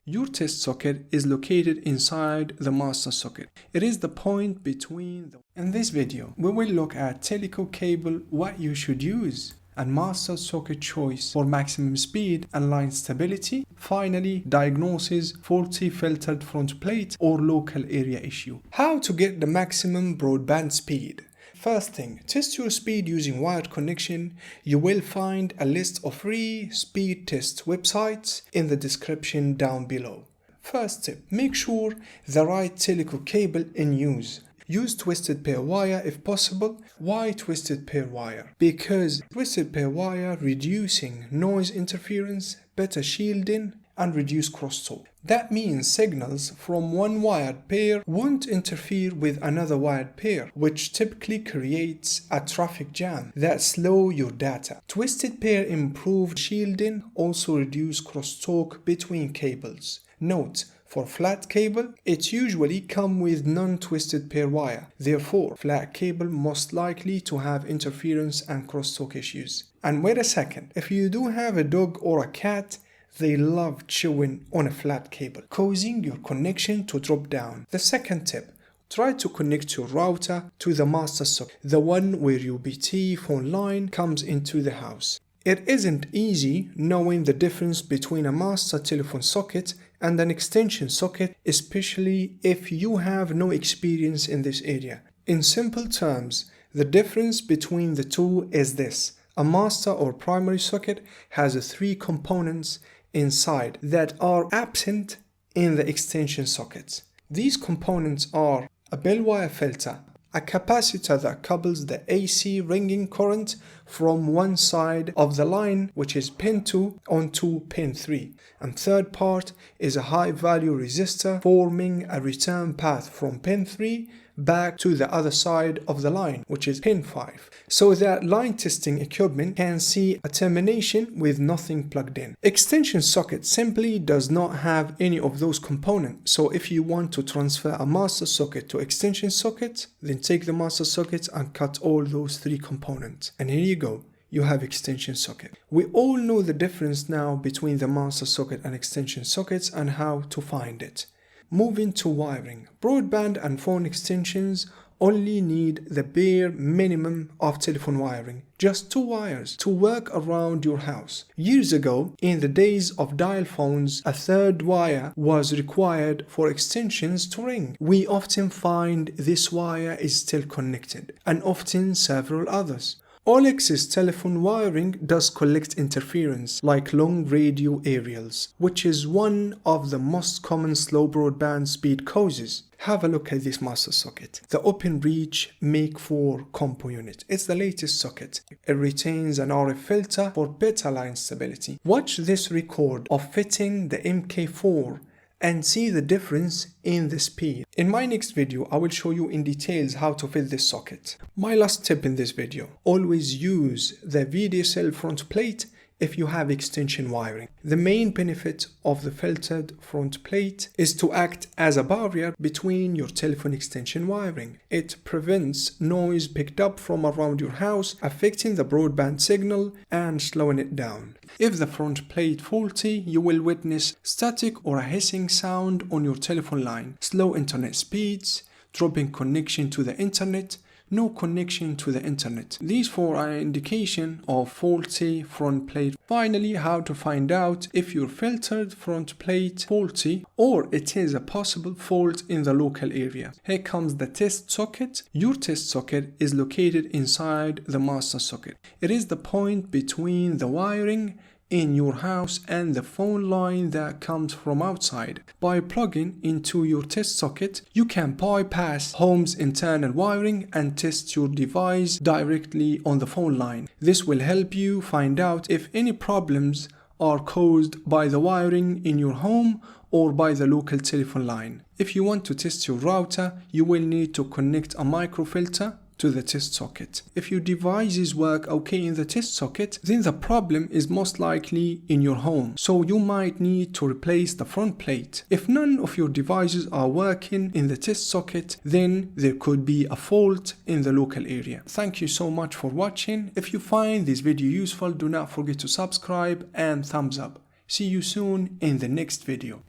Your test socket is located inside the master socket. It is the point between the... In this video, we will look at teleco cable, what you should use, and master socket choice for maximum speed and line stability. Finally, diagnosis, faulty filtered front plate or local area issue. How to get the maximum broadband speed. First thing, test your speed using wired connection. You will find a list of free speed test websites in the description down below. First tip, make sure the right teleco cable in use. Use twisted pair wire if possible. Why twisted pair wire? Because twisted pair wire reducing noise interference, better shielding, and reduce crosstalk. That means signals from one wired pair won't interfere with another wired pair, which typically creates a traffic jam that slows your data. Twisted pair improved shielding, also reduce crosstalk between cables. Note, for flat cable, it usually comes with non-twisted pair wire. Therefore, flat cable most likely to have interference and crosstalk issues. And wait a second, if you do have a dog or a cat, they love chewing on a flat cable, causing your connection to drop down. The second tip, try to connect your router to the master socket, the one where your BT phone line comes into the house. It isn't easy knowing the difference between a master telephone socket and an extension socket, especially if you have no experience in this area. In simple terms, the difference between the two is this. A master or primary socket has three components inside that are absent in the extension sockets. These components are a bell wire filter, a capacitor that couples the AC ringing current from one side of the line, which is pin 2, onto pin 3, and third part is a high value resistor forming a return path from pin 3 back to the other side of the line, which is pin 5, so that line testing equipment can see a termination with nothing plugged in. Extension socket simply does not have any of those components, so if you want to transfer a master socket to extension socket, then take the master socket and cut all those three components, and here you go. You have extension socket. We all know the difference now between the master socket and extension sockets and how to find it. Moving to wiring. Broadband and phone extensions only need the bare minimum of telephone wiring, just 2 wires to work around your house. Years ago, in the days of dial phones, a third wire was required for extensions to ring. We often find this wire is still connected, and often several others. All excess telephone wiring does collect interference, like long radio aerials, which is one of the most common slow broadband speed causes. Have a look at this master socket. The Open Reach Make 4 combo unit. It's the latest socket. It retains an RF filter for better line stability. Watch this record of fitting the MK4 and see the difference in the speed. In my next video, I will show you in details how to fit this socket. My last tip in this video, always use the VDSL front plate if you have extension wiring. The main benefit of the filtered front plate is to act as a barrier between your telephone extension wiring. It prevents noise picked up from around your house, affecting the broadband signal and slowing it down. If the front plate faulty, you will witness static or a hissing sound on your telephone line, slow internet speeds, dropping connection to the internet, no connection to the internet. These 4 are an indication of faulty front plate. Finally, how to find out if your filtered front plate faulty or it is a possible fault in the local area. Here comes the test socket. Your test socket is located inside the master socket. It is the point between the wiring in your house and the phone line that comes from outside. By plugging into your test socket, you can bypass home's internal wiring and test your device directly on the phone line. This will help you find out if any problems are caused by the wiring in your home or by the local telephone line. If you want to test your router, you will need to connect a microfilter to the test socket. If your devices work okay in the test socket, then the problem is most likely in your home, so you might need to replace the front plate. If none of your devices are working in the test socket, then there could be a fault in the local area. Thank you so much for watching. If you find this video useful, do not forget to subscribe and thumbs up. See you soon in the next video.